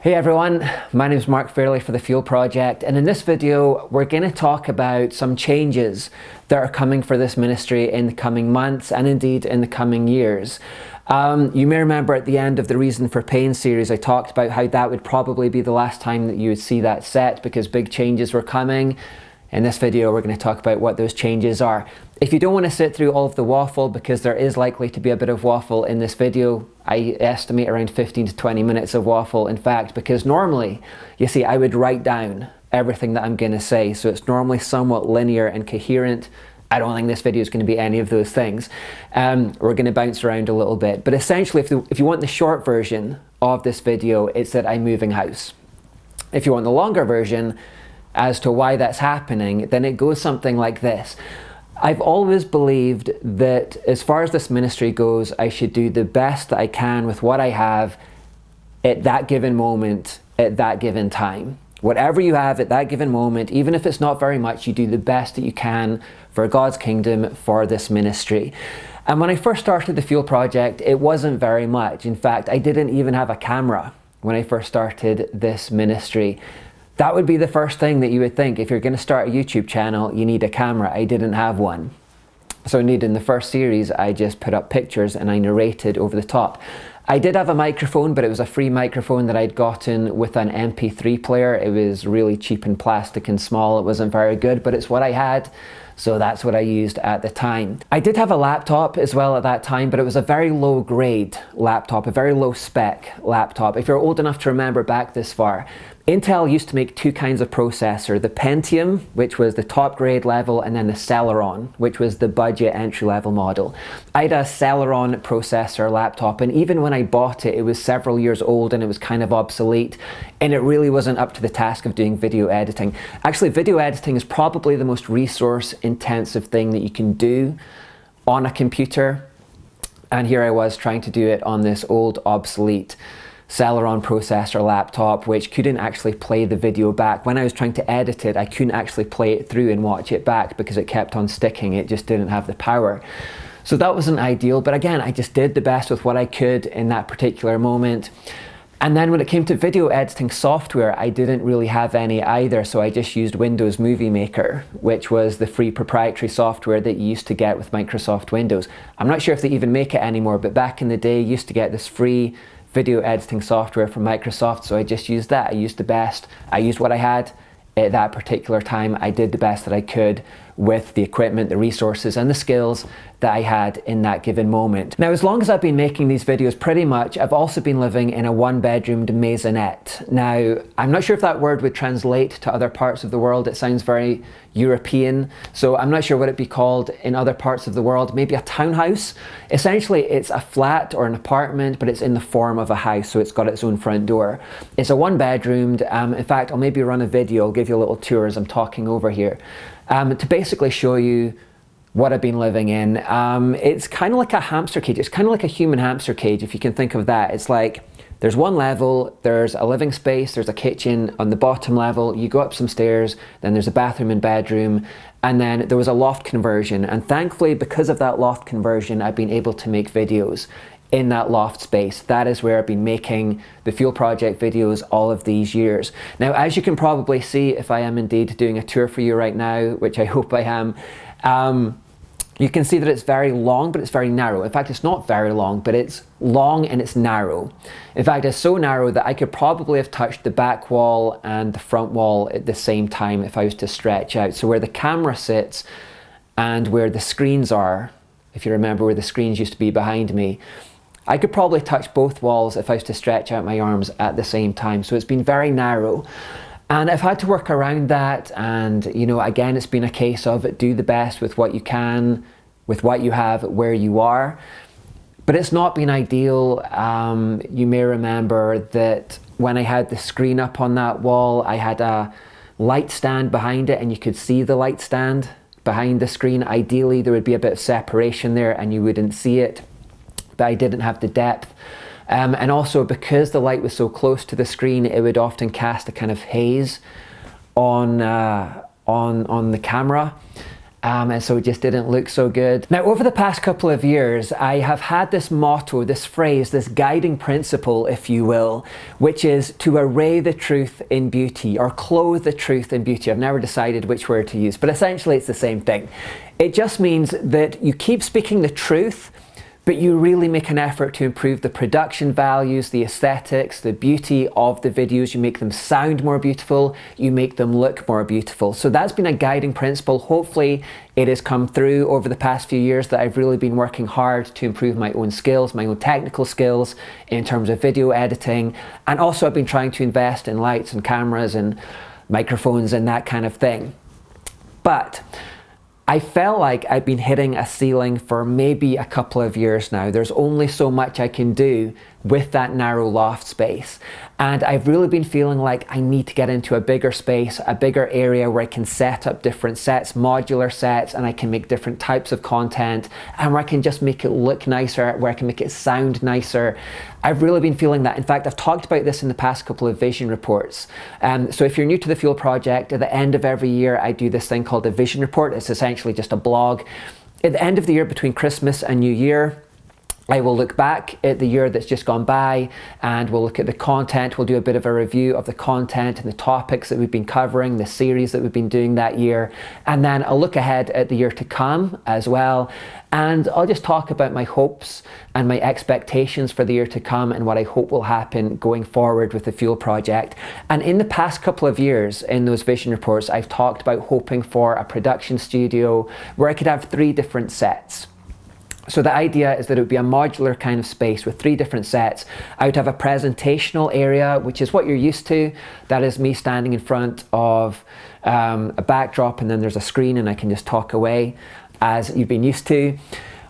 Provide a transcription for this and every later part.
Hey everyone, my name is Mark Fairley for The Fuel Project, and in this video we're going to talk about some changes that are coming for this ministry in the coming months and indeed in the coming years. You may remember at the end of the Reason for Pain series I talked about how that would probably be the last time that you would see that set because big changes were coming. In this video we're going to talk about what those changes are. If you don't want to sit through all of the waffle, because there is likely to be a bit of waffle in this video, I estimate around 15 to 20 minutes of waffle in fact, because normally, you see, I would write down everything that I'm going to say, so it's normally somewhat linear and coherent. I don't think this video is going to be any of those things. We're going to bounce around a little bit, but essentially if you want the short version of this video, it's that I'm moving house. If you want the longer version as to why that's happening, then it goes something like this. I've always believed that as far as this ministry goes, I should do the best that I can with what I have at that given moment, at that given time. Whatever you have at that given moment, even if it's not very much, you do the best that you can for God's kingdom, for this ministry. And when I first started the Fuel Project, it wasn't very much. In fact, I didn't even have a camera when I first started this ministry. That would be the first thing that you would think. If you're going to start a YouTube channel, you need a camera. I didn't have one. So indeed, in the first series, I just put up pictures and I narrated over the top. I did have a microphone, but it was a free microphone that I'd gotten with an MP3 player. It was really cheap and plastic and small. It wasn't very good, but it's what I had. So that's what I used at the time. I did have a laptop as well at that time, but it was a very low grade laptop, a very low spec laptop. If you're old enough to remember back this far, Intel used to make two kinds of processor, the Pentium, which was the top grade level, and then the Celeron, which was the budget entry level model. I had a Celeron processor laptop, and even when I bought it, it was several years old and it was kind of obsolete, and it really wasn't up to the task of doing video editing. Actually, video editing is probably the most resource intensive thing that you can do on a computer, and here I was trying to do it on this old obsolete Celeron processor laptop, which couldn't actually play the video back. When I was trying to edit it, I couldn't actually play it through and watch it back because it kept on sticking. It just didn't have the power. So that wasn't ideal, but again, I just did the best with what I could in that particular moment. And then when it came to video editing software, I didn't really have any either, so I just used Windows Movie Maker, which was the free proprietary software that you used to get with Microsoft Windows. I'm not sure if they even make it anymore, but back in the day, you used to get this free video editing software from Microsoft, so I just used that. I used the best. I used what I had at that particular time. I did the best that I could with the equipment, the resources, and the skills that I had in that given moment. Now, as long as I've been making these videos, pretty much, I've also been living in a one-bedroomed maisonette. Now, I'm not sure if that word would translate to other parts of the world. It sounds very European, so I'm not sure what it'd be called in other parts of the world. Maybe a townhouse? Essentially, it's a flat or an apartment, but it's in the form of a house, so it's got its own front door. It's a one-bedroomed. In fact, I'll maybe run a video. I'll give you a little tour as I'm talking over here. To basically show you what I've been living in. It's kind of like a hamster cage. It's kind of like a human hamster cage, if you can think of that. It's like there's one level, there's a living space, there's a kitchen on the bottom level, you go up some stairs, then there's a bathroom and bedroom, and then there was a loft conversion. And thankfully, because of that loft conversion, I've been able to make videos in that loft space. That is where I've been making the Fuel Project videos all of these years. Now, as you can probably see, if I am indeed doing a tour for you right now, which I hope I am, you can see that it's very long, but it's very narrow. In fact, it's not very long, but it's long and it's narrow. In fact, it's so narrow that I could probably have touched the back wall and the front wall at the same time if I was to stretch out. So where the camera sits and where the screens are, if you remember where the screens used to be behind me, I could probably touch both walls if I was to stretch out my arms at the same time. So it's been very narrow. And I've had to work around that. And, you know, again, it's been a case of do the best with what you can, with what you have, where you are. But it's not been ideal. You may remember that when I had the screen up on that wall, I had a light stand behind it and you could see the light stand behind the screen. Ideally, there would be a bit of separation there and you wouldn't see it. But I didn't have the depth. And also because the light was so close to the screen, it would often cast a kind of haze on the camera. and so it just didn't look so good. Now, over the past couple of years, I have had this motto, this phrase, this guiding principle, if you will, which is to array the truth in beauty, or clothe the truth in beauty. I've never decided which word to use, but essentially it's the same thing. It just means that you keep speaking the truth, but you really make an effort to improve the production values, the aesthetics, the beauty of the videos. You make them sound more beautiful, you make them look more beautiful. So that's been a guiding principle. Hopefully it has come through over the past few years that I've really been working hard to improve my own skills, my own technical skills in terms of video editing. And also I've been trying to invest in lights and cameras and microphones and that kind of thing. But I felt like I've been hitting a ceiling for maybe a couple of years now. There's only so much I can do with that narrow loft space. And I've really been feeling like I need to get into a bigger space, a bigger area where I can set up different sets, modular sets, and I can make different types of content, and where I can just make it look nicer, where I can make it sound nicer. I've really been feeling that. In fact, I've talked about this in the past couple of vision reports. So if you're new to the Fuel Project, at the end of every year, I do this thing called a vision report. It's essentially just a blog. At the end of the year, between Christmas and New Year, I will look back at the year that's just gone by, and we'll look at the content. We'll do a bit of a review of the content and the topics that we've been covering, the series that we've been doing that year. And then I'll look ahead at the year to come as well. And I'll just talk about my hopes and my expectations for the year to come and what I hope will happen going forward with the Fuel Project. And in the past couple of years, in those vision reports, I've talked about hoping for a production studio where I could have 3 different sets. So the idea is that it would be a modular kind of space with 3 different sets. I would have a presentational area, which is what you're used to. That is me standing in front of a backdrop, and then there's a screen and I can just talk away as you've been used to.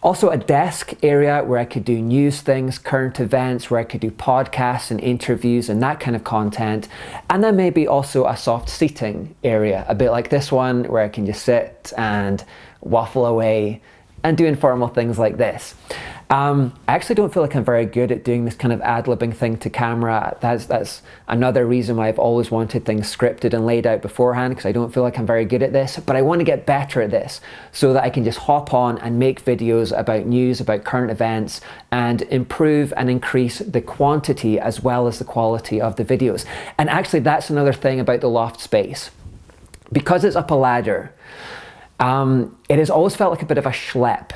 Also a desk area where I could do news things, current events, where I could do podcasts and interviews and that kind of content. And then maybe also a soft seating area, a bit like this one, where I can just sit and waffle away and do informal things like this. I actually don't feel like I'm very good at doing this kind of ad-libbing thing to camera. That's another reason why I've always wanted things scripted and laid out beforehand, because I don't feel like I'm very good at this, but I want to get better at this so that I can just hop on and make videos about news, about current events, and improve and increase the quantity as well as the quality of the videos. And actually that's another thing about the loft space. Because it's up a ladder, it has always felt like a bit of a schlep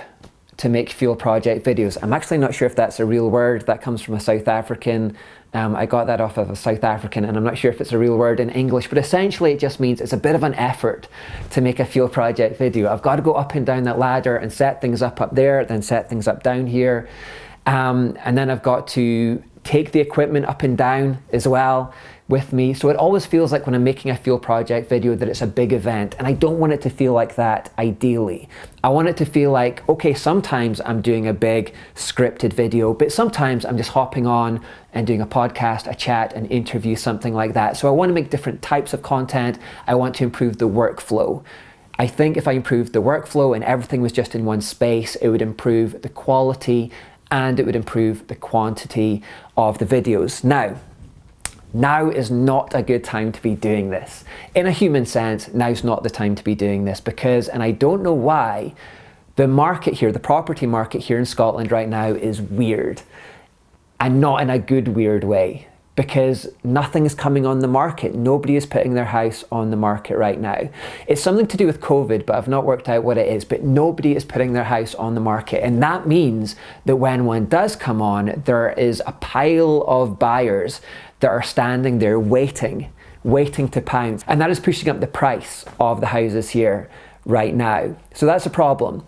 to make Fuel Project videos. I'm actually not sure if that's a real word. That comes from a South African. I got that off of a South African, and I'm not sure if it's a real word in English, but essentially it just means it's a bit of an effort to make a Fuel Project video. I've got to go up and down that ladder and set things up there, then set things up down here. And then I've got to take the equipment up and down as well with me. So it always feels like when I'm making a Fuel Project video that it's a big event, and I don't want it to feel like that ideally. I want it to feel like, okay, sometimes I'm doing a big scripted video, but sometimes I'm just hopping on and doing a podcast, a chat, an interview, something like that. So I want to make different types of content. I want to improve the workflow. I think if I improved the workflow and everything was just in one space, it would improve the quality and it would improve the quantity of the videos. Now is not a good time to be doing this. In a human sense, now's not the time to be doing this because, and I don't know why, the market here, the property market here in Scotland right now is weird. And not in a good weird way, because nothing is coming on the market. Nobody is putting their house on the market right now. It's something to do with COVID, but I've not worked out what it is, but nobody is putting their house on the market. And that means that when one does come on, there is a pile of buyers that are standing there waiting to pounce. And that is pushing up the price of the houses here right now. So that's a problem.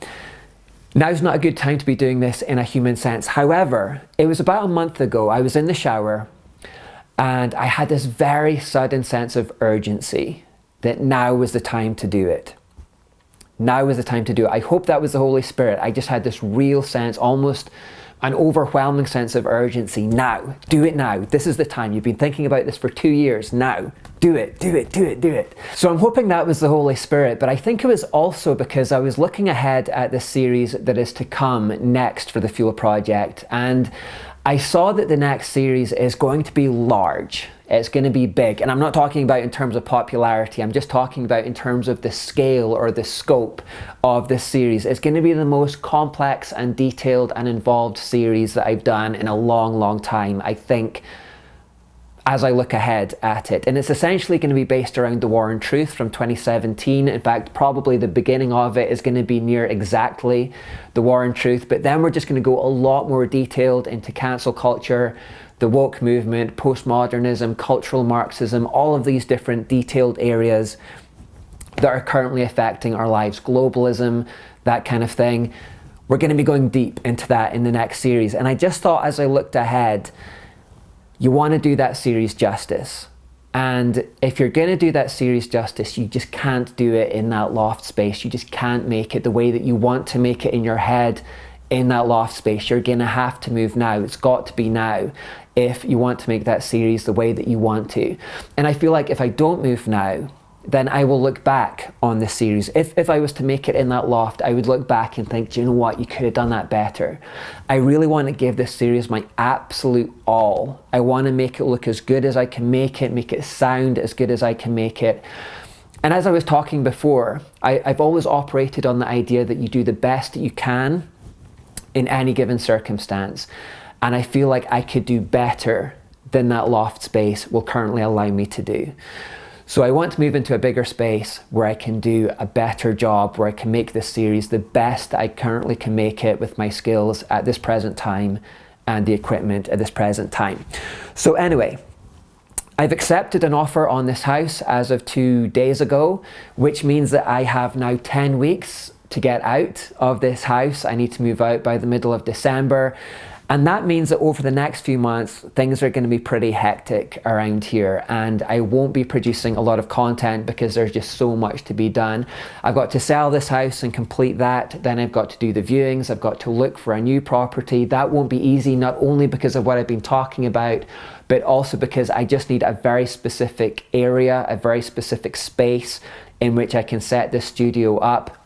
Now's not a good time to be doing this in a human sense. However, it was about a month ago, I was in the shower and I had this very sudden sense of urgency that now was the time to do it. Now was the time to do it. I hope that was the Holy Spirit. I just had this real sense, almost an overwhelming sense of urgency. Now, do it now. This is the time. You've been thinking about this for 2 years. Now, do it, do it, do it, do it. So I'm hoping that was the Holy Spirit, but I think it was also because I was looking ahead at the series that is to come next for the Fuel Project. And I saw that the next series is going to be large. It's going to be big. And I'm not talking about in terms of popularity. I'm just talking about in terms of the scale or the scope of this series. It's going to be the most complex and detailed and involved series that I've done in a long, long time, I think, as I look ahead at it. And it's essentially going to be based around the War and Truth from 2017. In fact, probably the beginning of it is going to be near exactly the War and Truth, but then we're just going to go a lot more detailed into cancel culture, the woke movement, postmodernism, cultural Marxism, all of these different detailed areas that are currently affecting our lives, globalism, that kind of thing. We're going to be going deep into that in the next series. And I just thought, as I looked ahead, you want to do that series justice. And if you're going to do that series justice, you just can't do it in that loft space. You just can't make it the way that you want to make it in your head in that loft space. You're going to have to move now. It's got to be now if you want to make that series the way that you want to. And I feel like if I don't move now, then I will look back on this series. If I was to make it in that loft, I would look back and think, do you know what? You could have done that better. I really want to give this series my absolute all. I want to make it look as good as I can make it sound as good as I can make it. And as I was talking before, I've always operated on the idea that you do the best that you can in any given circumstance. And I feel like I could do better than that loft space will currently allow me to do. So I want to move into a bigger space where I can do a better job, where I can make this series the best I currently can make it with my skills at this present time and the equipment at this present time. So anyway, I've accepted an offer on this house as of 2 days ago, which means that I have now 10 weeks to get out of this house. I need to move out by the middle of December. And that means that over the next few months, things are going to be pretty hectic around here, and I won't be producing a lot of content because there's just so much to be done. I've got to sell this house and complete that. Then I've got to do the viewings. I've got to look for a new property. That won't be easy, not only because of what I've been talking about, but also because I just need a very specific area, a very specific space in which I can set this studio up.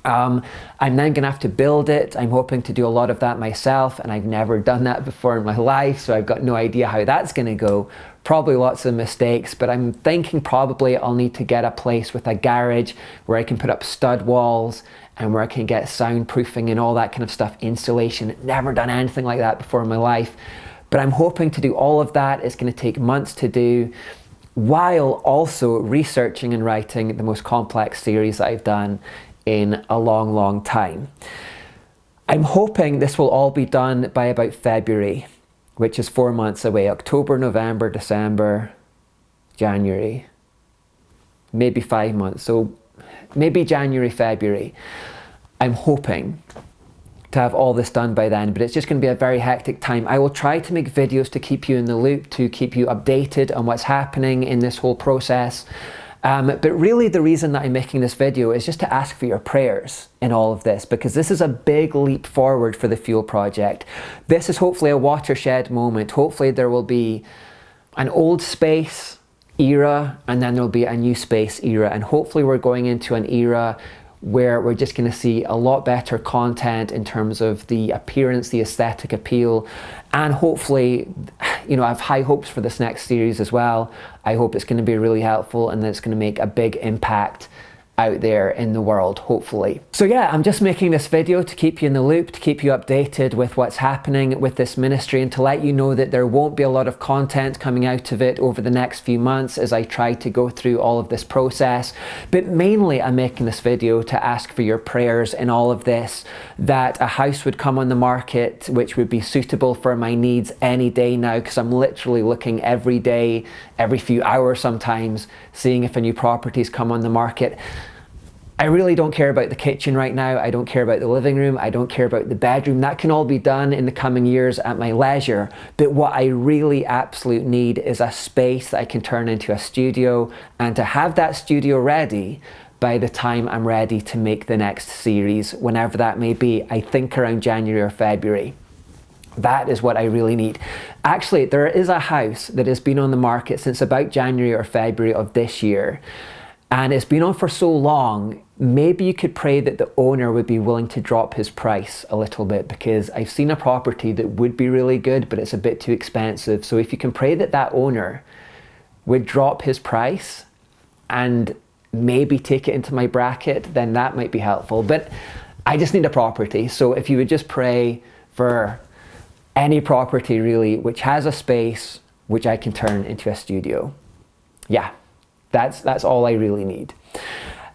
I'm then going to have to build it. I'm hoping to do a lot of that myself, and I've never done that before in my life, so I've got no idea how that's going to go. Probably lots of mistakes, but I'm thinking probably I'll need to get a place with a garage where I can put up stud walls and where I can get soundproofing and all that kind of stuff, insulation. Never done anything like that before in my life, but I'm hoping to do all of that. It's going to take months to do, while also researching and writing the most complex series that I've done in a long, long time. I'm hoping this will all be done by about February, which is 4 months away. October, November, December, January, maybe 5 months. So maybe January, February. I'm hoping to have all this done by then, but it's just going to be a very hectic time. I will try to make videos to keep you in the loop, to keep you updated on what's happening in this whole process. But really the reason that I'm making this video is just to ask for your prayers in all of this, because this is a big leap forward for the Fuel Project. This is hopefully a watershed moment. Hopefully there will be an old space era, and then there'll be a new space era. And hopefully we're going into an era where we're just going to see a lot better content in terms of the appearance, the aesthetic appeal, and hopefully, you know, I have high hopes for this next series as well. I hope it's going to be really helpful and that it's going to make a big impact out there in the world, hopefully. So yeah, I'm just making this video to keep you in the loop, to keep you updated with what's happening with this ministry, and to let you know that there won't be a lot of content coming out of it over the next few months as I try to go through all of this process. But mainly I'm making this video to ask for your prayers in all of this, that a house would come on the market which would be suitable for my needs any day now, because I'm literally looking every day, every few hours sometimes, seeing if a new property's come on the market. I really don't care about the kitchen right now. I don't care about the living room. I don't care about the bedroom. That can all be done in the coming years at my leisure. But what I really absolutely need is a space that I can turn into a studio, and to have that studio ready by the time I'm ready to make the next series, whenever that may be. I think around January or February. That is what I really need. Actually, there is a house that has been on the market since about January or February of this year. and it's been on for so long, maybe you could pray that the owner would be willing to drop his price a little bit, because I've seen a property that would be really good, but it's a bit too expensive. So if you can pray that that owner would drop his price and maybe take it into my bracket, then that might be helpful. But I just need a property. So if you would just pray for any property really, which has a space which I can turn into a studio. Yeah, that's all I really need.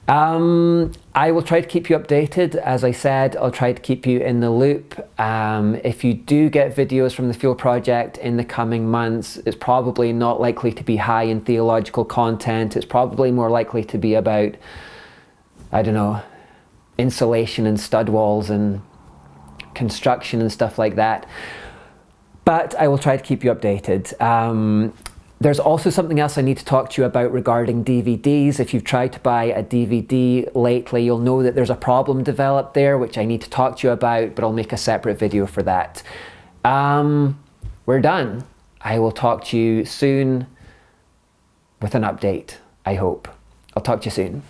I will try to keep you updated. As I said, I'll try to keep you in the loop. If you do get videos from the Fuel Project in the coming months, it's probably not likely to be high in theological content. It's probably more likely to be about, I don't know, insulation and stud walls and construction and stuff like that. But I will try to keep you updated. There's also something else I need to talk to you about regarding DVDs. If you've tried to buy a DVD lately, you'll know that there's a problem developed there, which I need to talk to you about, but I'll make a separate video for that. We're done. I will talk to you soon with an update, I hope. I'll talk to you soon.